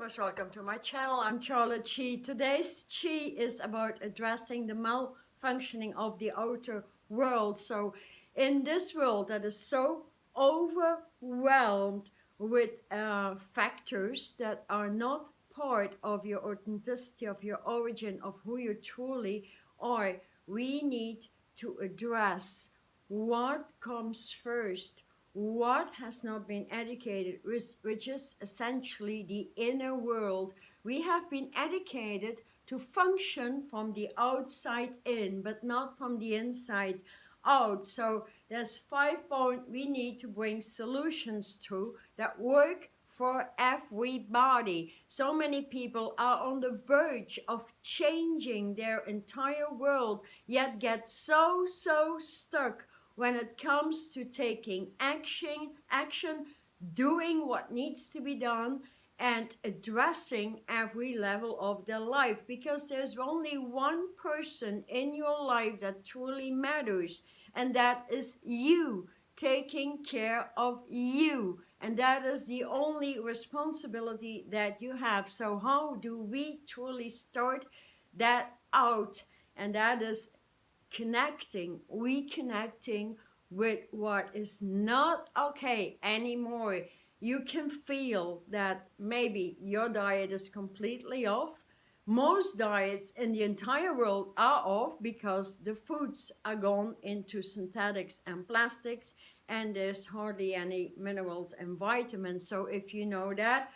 Most welcome to my channel. I'm Charlotte Chi. Today's Chi is about addressing the malfunctioning of the outer world. So in this world that is so overwhelmed with factors that are not part of your authenticity, of your origin, of who you truly are, we need to address what comes first, what has not been educated, which is essentially the inner world. We have been educated to function from the outside in, but not from the inside out. So there's 5 points we need to bring solutions to that work for everybody. So many people are on the verge of changing their entire world, yet get so stuck when it comes to taking action, doing what needs to be done, and addressing every level of their life, because there's only one person in your life that truly matters, and that is you, taking care of you, and that is the only responsibility that you have. So how do we truly start that out? And that is reconnecting with what is not okay anymore. You can feel that maybe your diet is completely off. Most diets in the entire world are off because the foods are gone into synthetics and plastics, and there's hardly any minerals and vitamins. So if you know that,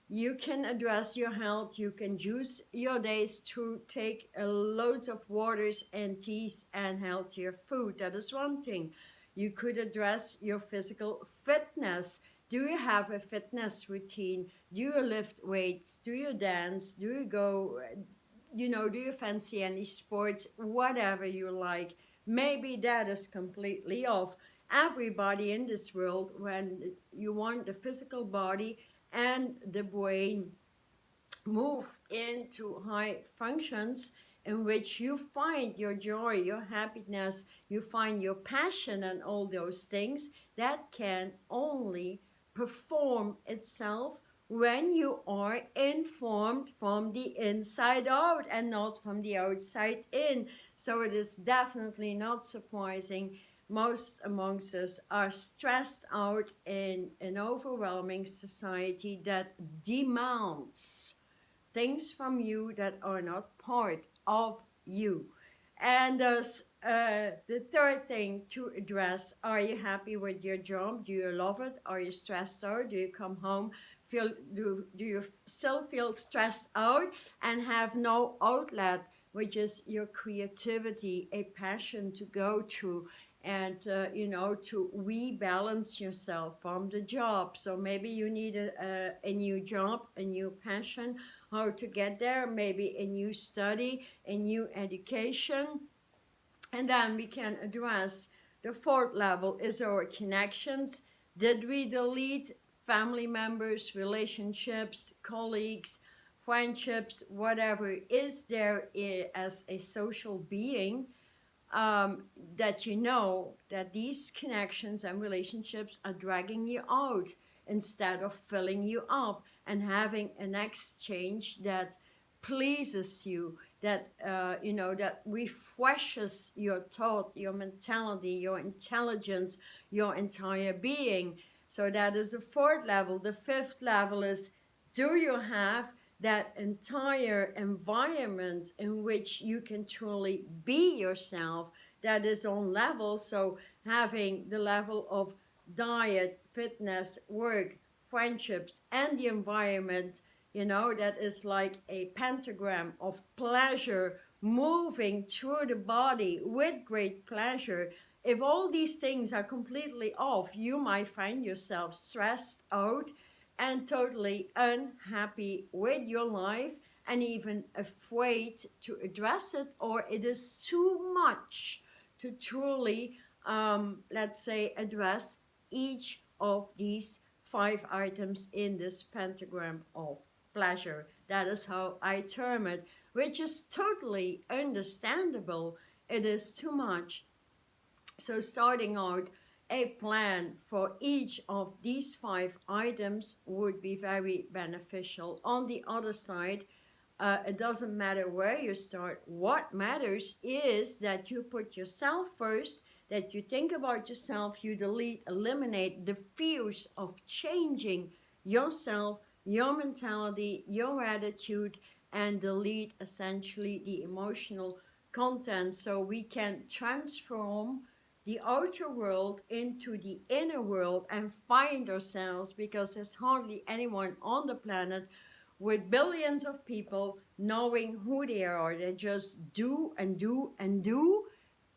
you can address your health. You can use your days to take a load of waters and teas and healthier food. That is one thing. You could address your physical fitness. Do you have a fitness routine? Do you lift weights? Do you dance? Do you go, do you fancy any sports? Whatever you like. Maybe that is completely off. Everybody in this world, when you want the physical body and the brain move into high functions in which you find your joy, your happiness, you find your passion and all those things, that can only perform itself when you are informed from the inside out and not from the outside in. So it is definitely not surprising most amongst us are stressed out in an overwhelming society that demands things from you that are not part of you. And the third thing to address, are you happy with your job? Do you love it? Are you stressed out? Do you come home, do you still feel stressed out and have no outlet, which is your creativity, a passion to go to, and to rebalance yourself from the job? So maybe you need a new job, a new passion. How to get there? Maybe a new study, a new education. And then we can address the fourth level is our connections. Did we delete family members, relationships, colleagues, friendships, whatever is there as a social being, that you know that these connections and relationships are dragging you out instead of filling you up and having an exchange that pleases you, that that refreshes your thought, your mentality, your intelligence, your entire being. So that is the fourth level. The fifth level is, do you have that entire environment in which you can truly be yourself, that is on level? So having the level of diet, fitness, work, friendships, and the environment, that is like a pentagram of pleasure moving through the body with great pleasure. If all these things are completely off, you might find yourself stressed out and totally unhappy with your life, and even afraid to address it, or it is too much to truly, let's say, address each of these 5 items in this pentagram of pleasure. That is how I term it, which is totally understandable. It is too much. So starting out, a plan for each of these 5 items would be very beneficial. On the other side, it doesn't matter where you start. What matters is that you put yourself first, that you think about yourself, you delete, eliminate the fears of changing yourself, your mentality, your attitude, and delete essentially the emotional content so we can transform the outer world into the inner world and find ourselves, because there's hardly anyone on the planet with billions of people knowing who they are. They just do and do and do.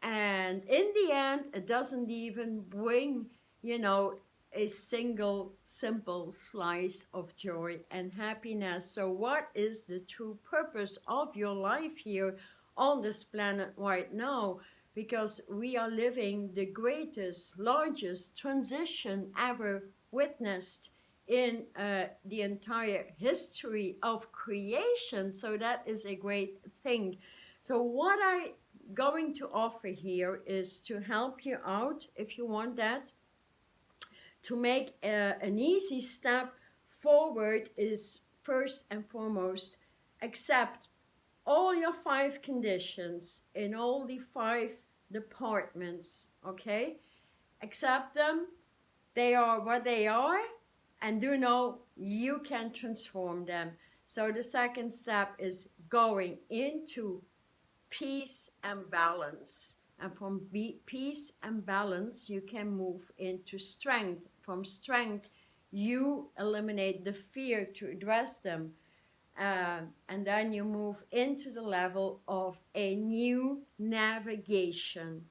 And in the end, it doesn't even bring, a single simple slice of joy and happiness. So, what is the true purpose of your life here on this planet right now? Because we are living the greatest, largest transition ever witnessed in the entire history of creation. So that is a great thing. So what I going to offer here is to help you out, if you want that, to make an easy step forward is first and foremost accept all your 5 conditions in all the 5 departments, okay? Accept them, they are what they are, and do know you can transform them. So the second step is going into peace and balance. And from peace and balance, you can move into strength. From strength, you eliminate the fear to address them. And then you move into the level of a new navigation.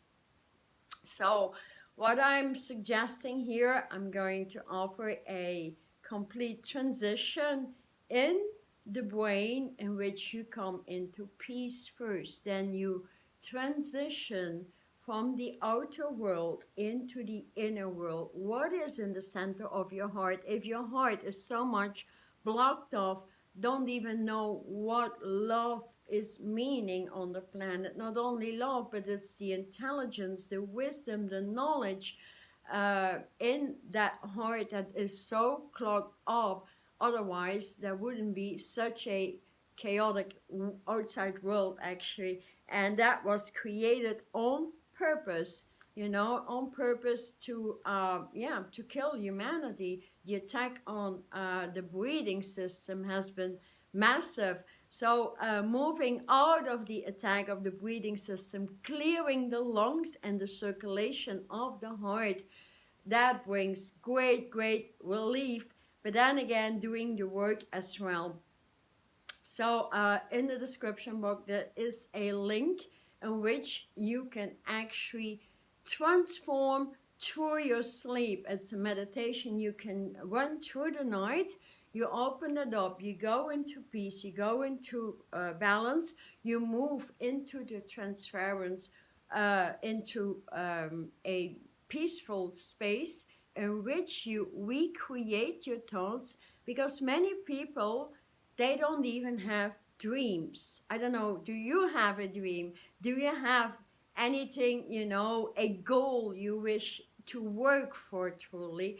So what I'm suggesting here, I'm going to offer a complete transition in the brain in which you come into peace first. Then you transition from the outer world into the inner world. What is in the center of your heart? If your heart is so much blocked off, don't even know what love is meaning on the planet. Not only love, but it's the intelligence, the wisdom, the knowledge in that heart that is so clogged up. Otherwise, there wouldn't be such a chaotic outside world, actually. And that was created on purpose, on purpose to, to kill humanity. The attack on the breathing system has been massive. So moving out of the attack of the breathing system, clearing the lungs and the circulation of the heart, that brings great, great relief. But then again, doing the work as well. So in the description box, there is a link in which you can actually transform through your sleep. It's a meditation you can run through the night. You open it up, you go into peace, you go into balance, you move into the transference, into a peaceful space in which you recreate your thoughts, because many people, they don't even have dreams. I don't know, do you have a dream? Do you have anything, a goal you wish to work for truly?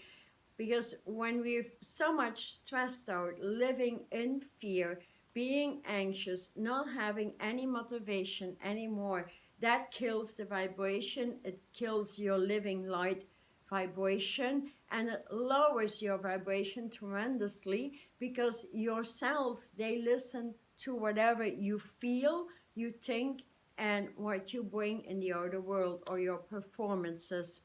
Because when we're so much stressed out, living in fear, being anxious, not having any motivation anymore, that kills the vibration. It kills your living light vibration, and it lowers your vibration tremendously, because your cells, they listen to whatever you feel, you think, and what you bring in the outer world, or your performances.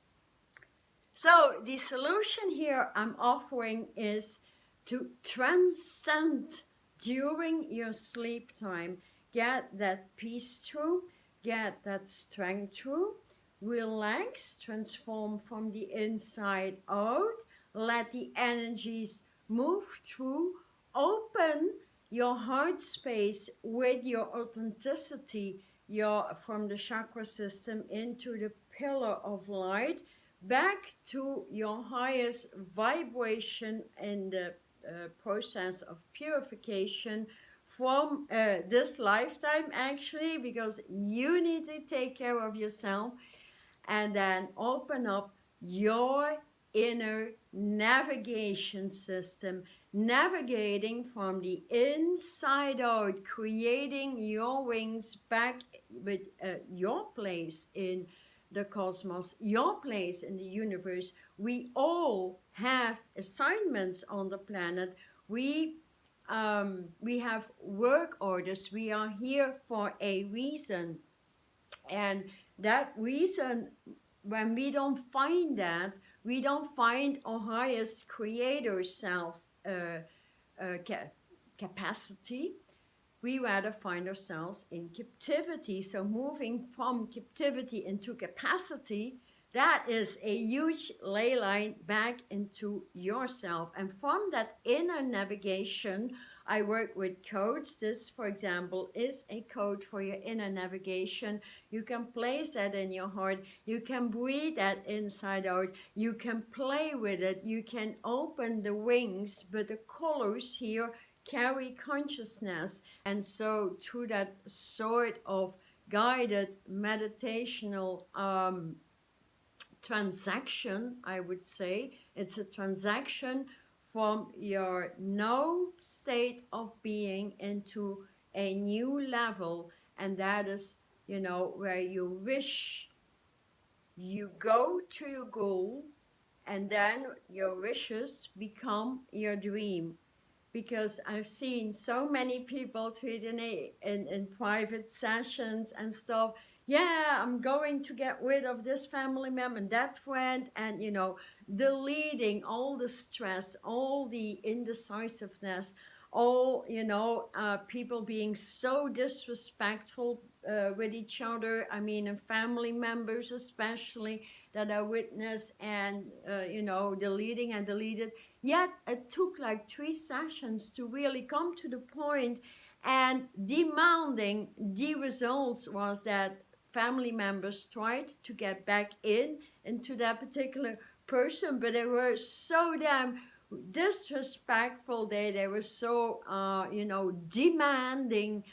So the solution here I'm offering is to transcend during your sleep time. Get that peace through, get that strength through, relax, transform from the inside out, let the energies move through, open your heart space with your authenticity, from the chakra system into the pillar of light, back to your highest vibration in the process of purification from this lifetime, actually, because you need to take care of yourself, and then open up your inner navigation system, navigating from the inside out, creating your wings back with your place in the cosmos, your place in the universe. We all have assignments on the planet. We have work orders. We are here for a reason, and that reason, when we don't find that, we don't find our highest creator self capacity, we rather find ourselves in captivity. So moving from captivity into capacity, that is a huge ley line back into yourself. And from that inner navigation, I work with codes. This, for example, is a code for your inner navigation. You can place that in your heart. You can breathe that inside out. You can play with it. You can open the wings, but the colors here carry consciousness. And so through that sort of guided meditational transaction, I would say, it's a transaction from your now state of being into a new level. And that is, where you wish, you go to your goal, and then your wishes become your dream. Because I've seen so many people tweeting in private sessions and stuff. Yeah, I'm going to get rid of this family member and that friend, and deleting all the stress, all the indecisiveness, all people being so disrespectful with each other. I mean, and family members especially that I witness, and deleting and deleted. Yet it took like 3 sessions to really come to the point, and demanding the results was that family members tried to get back into that particular person, but they were so damn disrespectful. They were so demanding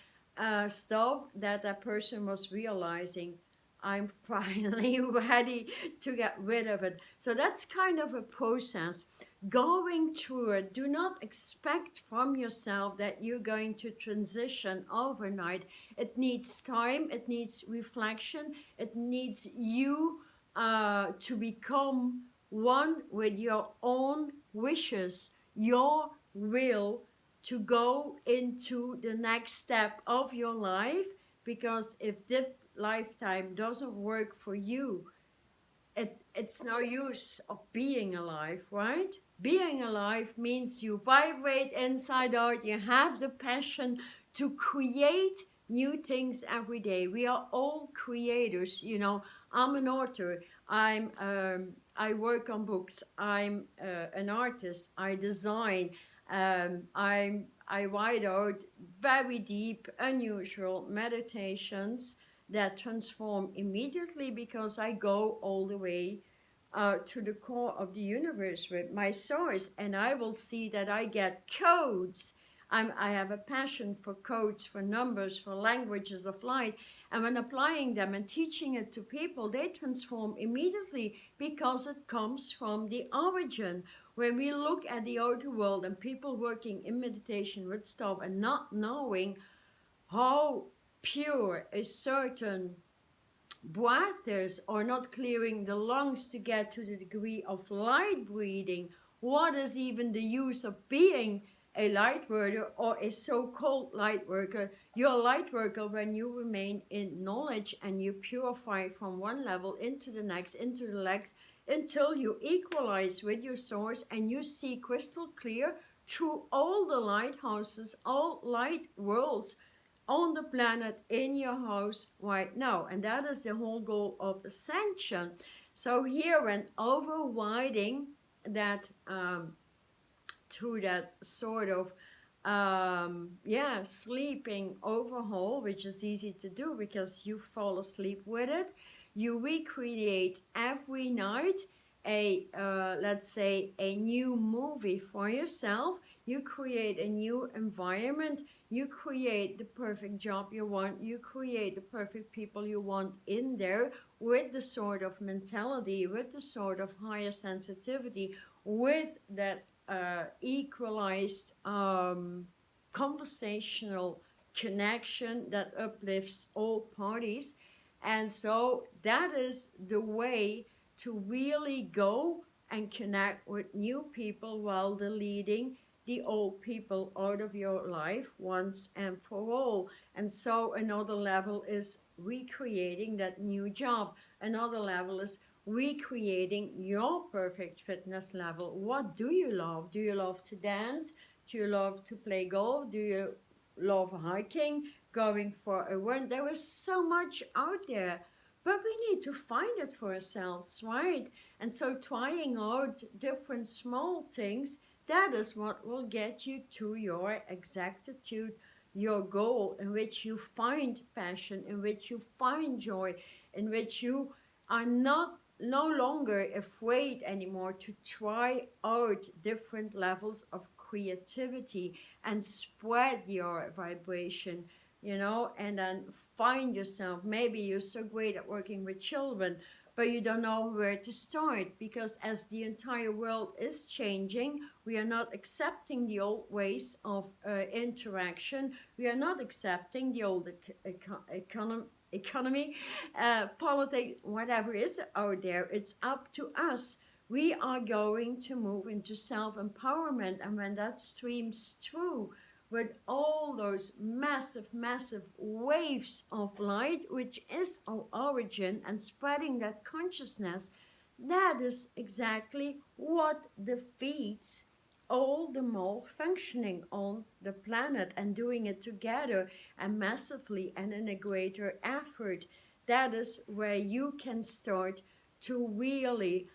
stuff that that person was realizing, I'm finally ready to get rid of it. So that's kind of a process. Going through it, do not expect from yourself that you're going to transition overnight. It needs time, it needs reflection, it needs you to become one with your own wishes, your will to go into the next step of your life. Because if this lifetime doesn't work for you, it's no use of being alive, right? Being alive means you vibrate inside out, you have the passion to create new things every day. We are all creators. I'm an author, I work on books, I'm an artist, I design, I write out very deep, unusual meditations that transform immediately, because I go all the way to the core of the universe with my source, and I will see that I get codes. I have a passion for codes, for numbers, for languages of light, and when applying them and teaching it to people, they transform immediately, because it comes from the origin. When we look at the outer world and people working in meditation with stuff and not knowing how pure a certain breath is, or not clearing the lungs to get to the degree of light breathing, what is even the use of being a light worker or a so-called light worker? You're a light worker when you remain in knowledge and you purify from one level into the next, until you equalize with your source and you see crystal clear through all the lighthouses, all light worlds on the planet, in your house right now. And that is the whole goal of ascension. So here, when overriding that through that sort of sleeping overhaul, which is easy to do because you fall asleep with it, you recreate every night a let's say a new movie for yourself. you create a new environment, you create the perfect job you want, you create the perfect people you want in there with the sort of mentality, with the sort of higher sensitivity, with that equalized conversational connection that uplifts all parties. And so that is the way to really go and connect with new people while deleting the old people out of your life once and for all. And so another level is recreating that new job. Another level is recreating your perfect fitness level. What do you love? Do you love to dance? Do you love to play golf? Do you love hiking? Going for a run? There is so much out there, but we need to find it for ourselves, right? And so trying out different small things, that is what will get you to your exactitude, your goal, in which you find passion, in which you find joy, in which you are no longer afraid anymore to try out different levels of creativity and spread your vibration, and then find yourself. Maybe you're so great at working with children, but you don't know where to start, because as the entire world is changing, we are not accepting the old ways of interaction. We are not accepting the old economy, politics, whatever is out there. It's up to us. We are going to move into self-empowerment, and when that streams through with all those massive, massive waves of light, which is our origin, and spreading that consciousness, that is exactly what defeats all the malfunctioning on the planet, and doing it together and massively and in a greater effort. That is where you can start to really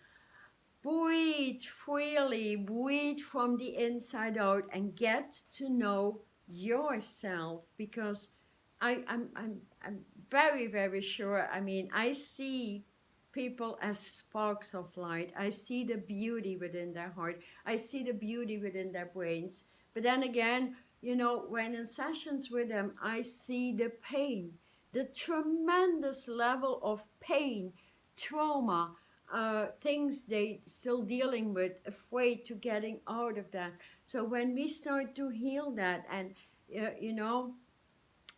breathe freely, breathe from the inside out, and get to know yourself. Because I'm very, very sure. I mean, I see people as sparks of light. I see the beauty within their heart. I see the beauty within their brains. But then again, when in sessions with them, I see the pain, the tremendous level of pain, trauma, things they still dealing with, afraid to getting out of that. So when we start to heal that, and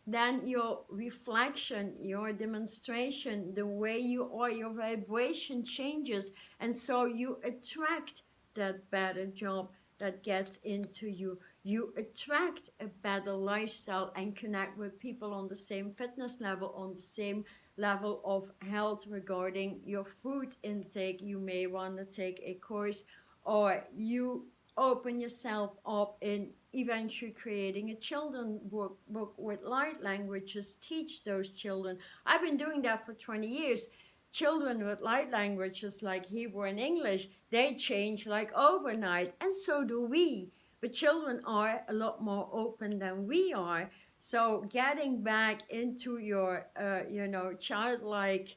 then your reflection, your demonstration, the way you are, your vibration changes, and so you attract that better job that gets into you. You attract a better lifestyle and connect with people on the same fitness level, on the same level of health regarding your food intake. You may want to take a course, or you open yourself up in eventually creating a children book with light languages. Teach those children. I've been doing that for 20 years. Children with light languages like Hebrew and English, they change like overnight, and so do we. But children are a lot more open than we are. So getting back into your childlike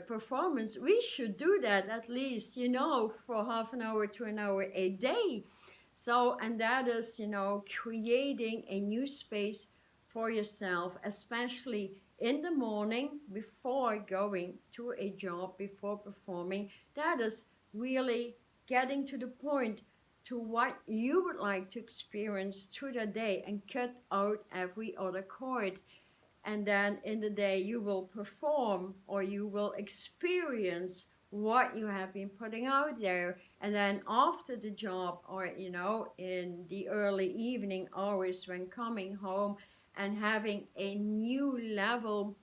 performance, we should do that at least, for half an hour to an hour a day. So, and that is, creating a new space for yourself, especially in the morning before going to a job, before performing. That is really getting to the point to what you would like to experience through the day, and cut out every other chord. And then in the day you will perform, or you will experience what you have been putting out there. And then after the job, or in the early evening hours, when coming home and having a new level,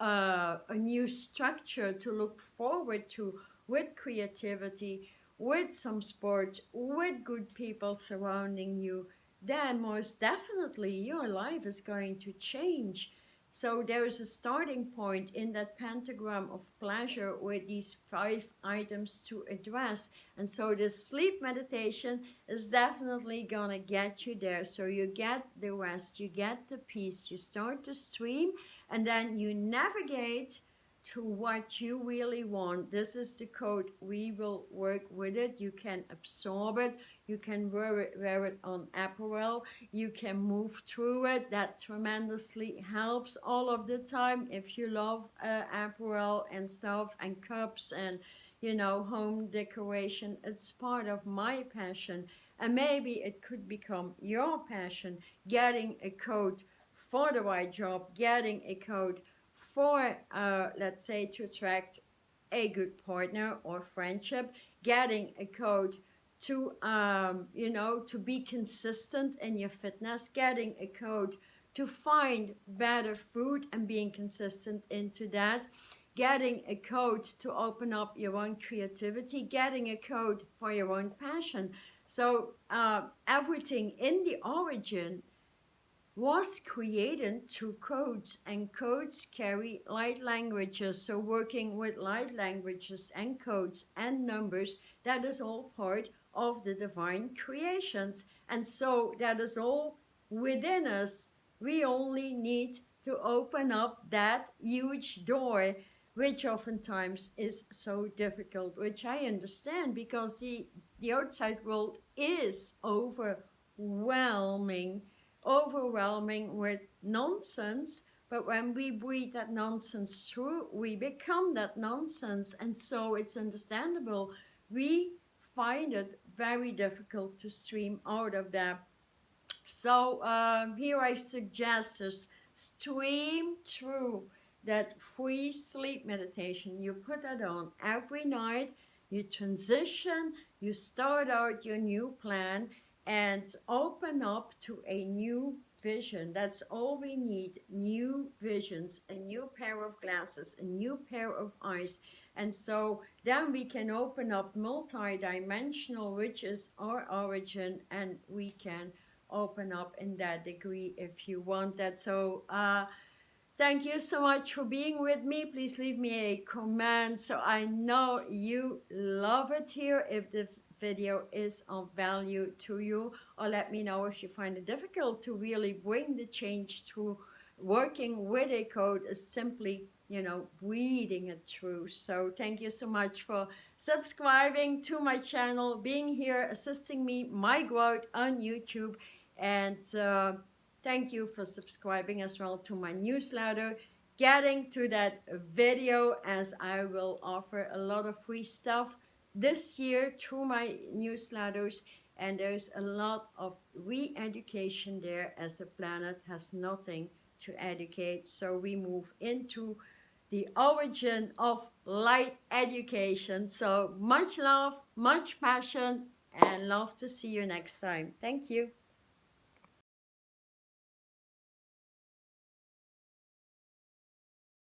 a new structure to look forward to, with creativity, with some sport, with good people surrounding you, then most definitely your life is going to change. So there is a starting point in that pentagram of pleasure with these 5 items to address. And so the sleep meditation is definitely gonna get you there. So you get the rest, you get the peace, you start to stream, and then you navigate to what you really want. This is the code. We will work with it. You can absorb it. You can wear it on apparel. You can move through it. That tremendously helps all of the time. If you love apparel and stuff and cups and, you know, home decoration, it's part of my passion. And maybe it could become your passion, getting a coat for the right job, getting a coat for, let's say, to attract a good partner or friendship, getting a coat to, you know, to be consistent in your fitness, getting a coat to find better food and being consistent into that, getting a code to open up your own creativity, getting a code for your own passion. So everything in the origin was created through codes, and codes carry light languages. So working with light languages and codes and numbers, that is all part of the divine creations. And so that is all within us. We only need to open up that huge door, which oftentimes is so difficult, which I understand, because the outside world is overwhelming with nonsense. But when we breathe that nonsense through, we become that nonsense. And so it's understandable. We find it very difficult to stream out of that. So here I suggest us stream through that free sleep meditation. You put that on every night. You transition. You start out your new plan and open up to a new vision. That's all we need. New visions, a new pair of glasses, a new pair of eyes. And so then we can open up multi-dimensional, which is our origin, and we can open up in that degree if you want that. So thank you so much for being with me. Please leave me a comment so I know you love it here, if the video is of value to you, or let me know if you find it difficult to really bring the change through. Working with a code is simply, you know, breathing it through. So thank you so much for subscribing to my channel, being here, assisting me, my growth on YouTube. And thank you for subscribing as well to my newsletter, getting to that video, as I will offer a lot of free stuff this year through my newsletters. And there's a lot of re-education there, as the planet has nothing to educate. So we move into the origin of light education. So much love, much passion, and love to see you next time. Thank you.